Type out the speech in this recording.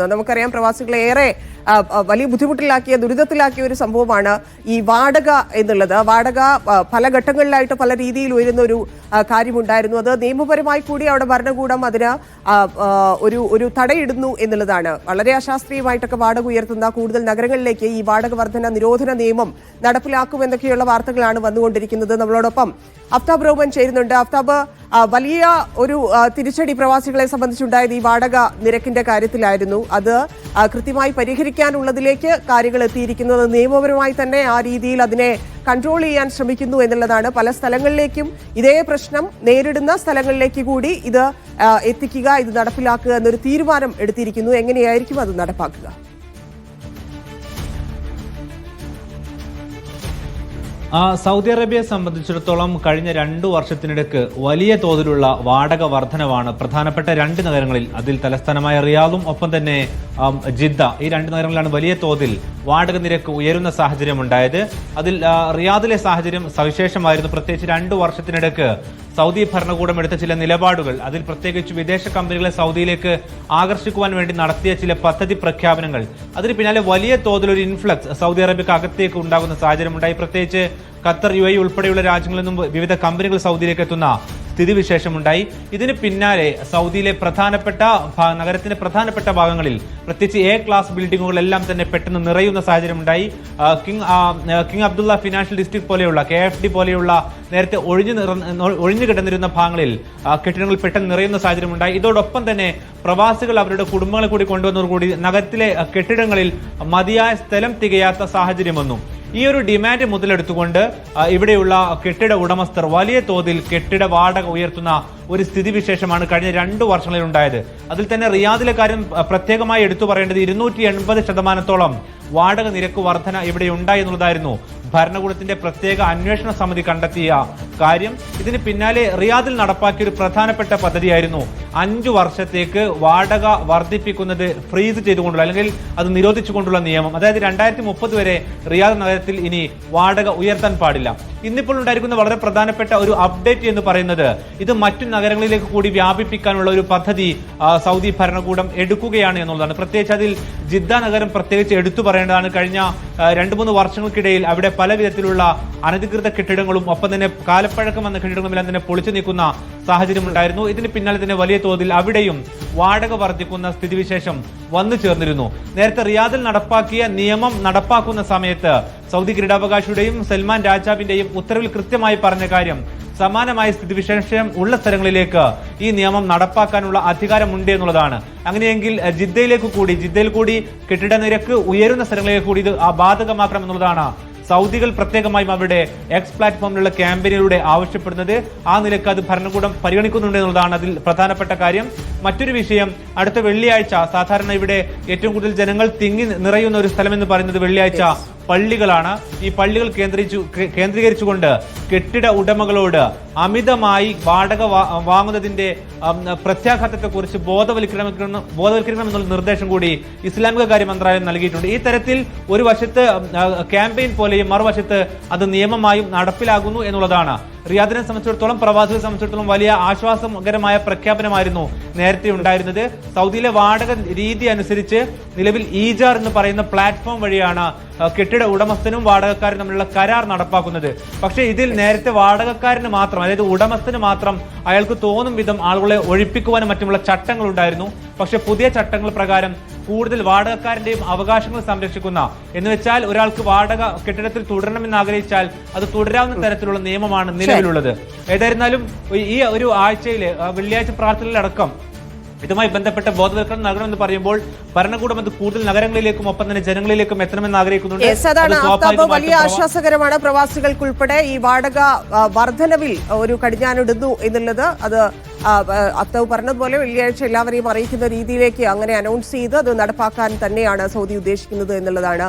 നമുക്കറിയാം പ്രവാസികളെ ഏറെ വലിയ ബുദ്ധിമുട്ടിലാക്കിയ ദുരിതത്തിലാക്കിയ ഒരു സംഭവമാണ് ഈ വാടക എന്നുള്ളത്. വാടക പല ഘട്ടങ്ങളിലായിട്ട് പല രീതിയിൽ ഉയരുന്ന ഒരു കാര്യമുണ്ടായിരുന്നു. അത് നിയമപരമായി കൂടി അവിടെ ഭരണകൂടം അതിന് ഒരു തടയിടുന്നു എന്നുള്ളതാണ്. വളരെ അശാസ്ത്രീയമായിട്ടൊക്കെ വാടക ഉയർത്തുന്ന കൂടുതൽ നഗരങ്ങളിലേക്ക് ഈ വാടക വർധന നിരോധന നിയമം നടപ്പിലാക്കുമെന്നൊക്കെയുള്ള വാർത്തകളാണ് വന്നുകൊണ്ടിരിക്കുന്നത്. നമ്മളോടൊപ്പം അഫ്താബ് റോമൻ ചേരുന്നുണ്ട്. അഫ്താബ്, വലിയ ഒരു തിരിച്ചടി പ്രവാസികളെ സംബന്ധിച്ചുണ്ടായത് ഈ വാടക നിരക്കിന്റെ കാര്യത്തിലായിരുന്നു. അത് കൃത്യമായി പരിഹരിക്കാനുള്ളതിലേക്ക് കാര്യങ്ങൾ എത്തിയിരിക്കുന്നത് നിയമപരമായി തന്നെ ആ രീതിയിൽ അതിനെ കൺട്രോൾ ചെയ്യാൻ ശ്രമിക്കുന്നു എന്നുള്ളതാണ്. പല സ്ഥലങ്ങളിലേക്കും ഇതേ പ്രശ്നം നേരിടുന്ന സ്ഥലങ്ങളിലേക്ക് കൂടി ഇത് എത്തിക്കുക, ഇത് നടപ്പിലാക്കുക എന്നൊരു തീരുമാനം എടുത്തിരിക്കുന്നു. എങ്ങനെയായിരിക്കും അത് നടപ്പാക്കുക? സൗദി അറേബ്യയെ സംബന്ധിച്ചിടത്തോളം കഴിഞ്ഞ 2 വർഷത്തിനിടയ്ക്ക് വലിയ തോതിലുള്ള വാടക വർധനവാണ് പ്രധാനപ്പെട്ട 2 നഗരങ്ങളിൽ, അതിൽ തലസ്ഥാനമായ റിയാദും ഒപ്പം തന്നെ ജിദ്ദ, ഈ 2 നഗരങ്ങളിലാണ് വലിയ തോതിൽ വാടക നിരക്ക് ഉയരുന്ന സാഹചര്യം ഉണ്ടായത്. അതിൽ റിയാദിലെ സാഹചര്യം സവിശേഷമായിരുന്നു. പ്രത്യേകിച്ച് 2 വർഷത്തിനിടയ്ക്ക് സൗദി ഭരണകൂടം എടുത്ത ചില നിലപാടുകൾ, അതിൽ പ്രത്യേകിച്ച് വിദേശ കമ്പനികളെ സൗദിയിലേക്ക് ആകർഷിക്കുവാൻ വേണ്ടി നടത്തിയ ചില പദ്ധതി പ്രഖ്യാപനങ്ങൾ, അതിന് പിന്നാലെ വലിയ തോതിലൊരു ഇൻഫ്ലക്സ് സൗദി അറേബ്യക്ക് അകത്തേക്ക് ഉണ്ടാകുന്ന സാഹചര്യമുണ്ടായി. പ്രത്യേകിച്ച് ഖത്തർ, UAE ഉൾപ്പെടെയുള്ള രാജ്യങ്ങളിൽ നിന്നും വിവിധ കമ്പനികൾ സൗദിയിലേക്ക് എത്തുന്ന സ്ഥിതിവിശേഷമുണ്ടായി. ഇതിന് പിന്നാലെ സൗദിയിലെ നഗരത്തിന്റെ പ്രധാനപ്പെട്ട ഭാഗങ്ങളിൽ പ്രത്യേകിച്ച് A ക്ലാസ് ബിൽഡിങ്ങുകളെല്ലാം തന്നെ പെട്ടെന്ന് നിറയുന്ന സാഹചര്യമുണ്ടായി. കിങ് അബ്ദുള്ള ഫിനാൻഷ്യൽ ഡിസ്ട്രിക്ട് പോലെയുള്ള KFD പോലെയുള്ള നേരത്തെ ഒഴിഞ്ഞു കിടന്നിരുന്ന ഭാഗങ്ങളിൽ കെട്ടിടങ്ങൾ പെട്ടെന്ന് നിറയുന്ന സാഹചര്യമുണ്ടായി. ഇതോടൊപ്പം തന്നെ പ്രവാസികൾ അവരുടെ കുടുംബങ്ങളെ കൂടി കൊണ്ടുവന്നതോടുകൂടി നഗരത്തിലെ കെട്ടിടങ്ങളിൽ മതിയായ സ്ഥലം തികയാത്ത സാഹചര്യം വന്നു. ഈ ഒരു ഡിമാൻഡ് മുതലെടുത്തുകൊണ്ട് ഇവിടെയുള്ള കെട്ടിട ഉടമസ്ഥർ വലിയ തോതിൽ കെട്ടിട വാടക ഉയർത്തുന്ന ഒരു സ്ഥിതിവിശേഷമാണ് കഴിഞ്ഞ 2 വർഷങ്ങളിൽ ഉണ്ടായത്. അതിൽ തന്നെ റിയാദിലെ കാര്യം പ്രത്യേകമായി എടുത്തു പറയേണ്ടത് 280% വാടക നിരക്ക് വർധന ഇവിടെ ഉണ്ടായി എന്നുള്ളതായിരുന്നു ഭരണകൂടത്തിന്റെ പ്രത്യേക അന്വേഷണ സമിതി കണ്ടെത്തിയ കാര്യം. ഇതിന് പിന്നാലെ റിയാദിൽ നടപ്പാക്കിയ ഒരു പ്രധാനപ്പെട്ട പദ്ധതിയായിരുന്നു 5 വർഷത്തേക്ക് വാടക വർദ്ധിപ്പിക്കുന്നത് ഫ്രീസ് ചെയ്തുകൊണ്ടുള്ള അല്ലെങ്കിൽ അത് നിരോധിച്ചുകൊണ്ടുള്ള നിയമം. അതായത് 2030 വരെ റിയാദ് നഗരത്തിൽ ഇനി വാടക ഉയർത്താൻ പാടില്ല. ഇന്നിപ്പോൾ ഉണ്ടായിരിക്കുന്ന വളരെ പ്രധാനപ്പെട്ട ഒരു അപ്ഡേറ്റ് എന്ന് പറയുന്നത് ഇത് മറ്റു നഗരങ്ങളിലേക്ക് കൂടി വ്യാപിപ്പിക്കാനുള്ള ഒരു പദ്ധതി സൗദി ഭരണകൂടം എടുക്കുകയാണ് എന്നുള്ളതാണ്. പ്രത്യേകിച്ച് അതിൽ ജിദ്ദ നഗരം പ്രത്യേകിച്ച് എടുത്തു പറയേണ്ടതാണ്. കഴിഞ്ഞ 2-3 വർഷങ്ങൾക്കിടയിൽ അവിടെ പല വിധത്തിലുള്ള അനധികൃത കെട്ടിടങ്ങളും ഒപ്പം തന്നെ കാലപ്പഴക്കം വന്ന കെട്ടിടങ്ങളും എല്ലാം തന്നെ പൊളിച്ചു നീക്കുന്ന സാഹചര്യം ഉണ്ടായിരുന്നു. ഇതിന് പിന്നാലെ തന്നെ വലിയ തോതിൽ അവിടെയും വാടക വർദ്ധിക്കുന്ന സ്ഥിതിവിശേഷം വന്നു ചേർന്നിരുന്നു. നേരത്തെ റിയാദിൽ നടപ്പാക്കിയ നിയമം നടപ്പാക്കുന്ന സമയത്ത് സൗദി കിരീടാവകാശിയുടെയും സൽമാൻ രാജാവിന്റെയും ഉത്തരവിൽ കൃത്യമായി പറഞ്ഞ കാര്യം, സമാനമായ സ്ഥിതിവിശേഷം ഉള്ള സ്ഥലങ്ങളിലേക്ക് ഈ നിയമം നടപ്പാക്കാനുള്ള അധികാരമുണ്ട് എന്നുള്ളതാണ്. അങ്ങനെയെങ്കിൽ ജിദ്ദയിൽ കൂടി കെട്ടിട നിരക്ക് ഉയരുന്ന സ്ഥലങ്ങളിലേക്ക് കൂടി ഇത് ബാധകമാക്കണം എന്നുള്ളതാണ് സൗദികൾ പ്രത്യേകമായും അവരുടെ എക്സ് പ്ലാറ്റ്ഫോമിലുള്ള ക്യാമ്പയിനിലൂടെ ആവശ്യപ്പെടുന്നത്. ആ നിലക്ക് അത് ഭരണകൂടം പരിഗണിക്കുന്നുണ്ട് എന്നുള്ളതാണ് അതിൽ പ്രധാനപ്പെട്ട കാര്യം. മറ്റൊരു വിഷയം, അടുത്ത വെള്ളിയാഴ്ച സാധാരണ ഇവിടെ ഏറ്റവും കൂടുതൽ ജനങ്ങൾ തിങ്ങി നിറയുന്ന ഒരു സ്ഥലം എന്ന് പറയുന്നത് വെള്ളിയാഴ്ച പള്ളികളാണ്. ഈ പള്ളികൾ കേന്ദ്രീകരിച്ചുകൊണ്ട് കെട്ടിട ഉടമകളോട് അമിതമായി വാടക വാങ്ങുന്നതിന്റെ പ്രത്യാഘാതത്തെക്കുറിച്ച് ബോധവൽക്കരണം എന്നുള്ള നിർദ്ദേശം കൂടി ഇസ്ലാമിക കാര്യ മന്ത്രാലയം നൽകിയിട്ടുണ്ട്. ഈ തരത്തിൽ ഒരു വശത്ത് ക്യാമ്പയിൻ പോലെയും മറുവശത്ത് അത് നിയമമായും നടപ്പിലാകുന്നു എന്നുള്ളതാണ് റിയാദിനെ സംബന്ധിച്ചിടത്തോളം, പ്രവാസികളെ സംബന്ധിച്ചിടത്തോളം വലിയ ആശ്വാസകരമായ പ്രഖ്യാപനമായിരുന്നു നേരത്തെ ഉണ്ടായിരുന്നത്. സൗദിയിലെ വാടക രീതി അനുസരിച്ച് നിലവിൽ ഈജാർ എന്ന് പറയുന്ന പ്ലാറ്റ്ഫോം വഴിയാണ് കെട്ടിട ഉടമസ്ഥനും വാടകക്കാരും തമ്മിലുള്ള കരാർ നടപ്പാക്കുന്നത്. പക്ഷേ ഇതിൽ നേരത്തെ വാടകക്കാരന് മാത്രം, അതായത് ഉടമസ്ഥന് മാത്രം അയാൾക്ക് തോന്നും വിധം ആളുകളെ ഒഴിപ്പിക്കുവാനും മറ്റുമുള്ള ചട്ടങ്ങൾ ഉണ്ടായിരുന്നു. പക്ഷെ പുതിയ ചട്ടങ്ങൾ പ്രകാരം കൂടുതൽ വാടകക്കാരന്റെയും അവകാശങ്ങൾ സംരക്ഷിക്കുന്ന, എന്ന് വെച്ചാൽ ഒരാൾക്ക് വാടക കെട്ടിടത്തിൽ തുടരണമെന്ന് ആഗ്രഹിച്ചാൽ അത് തുടരാവുന്ന തരത്തിലുള്ള നിയമമാണ് നിലവിലുള്ളത്. ഏതായിരുന്നാലും ഈ ഒരു ആഴ്ചയിലെ വെള്ളിയാഴ്ച പ്രാർത്ഥനയിലടക്കം ഇതുമായി ബന്ധപ്പെട്ട ബോധവൽക്കരണം നൽകണമെന്ന് പറയുമ്പോൾ ഭരണകൂടം അത് കൂടുതൽ നഗരങ്ങളിലേക്കും ഒപ്പം തന്നെ ജനങ്ങളിലേക്കും എത്തണമെന്ന് ആഗ്രഹിക്കുന്നുണ്ട്. വലിയ ആശ്വാസകരമാണ് പ്രവാസികൾക്കുൾപ്പെടെ ഈ വാടക വർധനവിൽ ഒരു കടിഞ്ഞാനിടുന്നു എന്നുള്ളത്. അത് അഫ്താബ് പറഞ്ഞതുപോലെ വെള്ളിയാഴ്ച എല്ലാവരെയും അറിയിക്കുന്ന രീതിയിലേക്ക് അങ്ങനെ അനൗൺസ് ചെയ്ത് അത് നടപ്പാക്കാൻ തന്നെയാണ് സൗദി ഉദ്ദേശിക്കുന്നത് എന്നുള്ളതാണ്.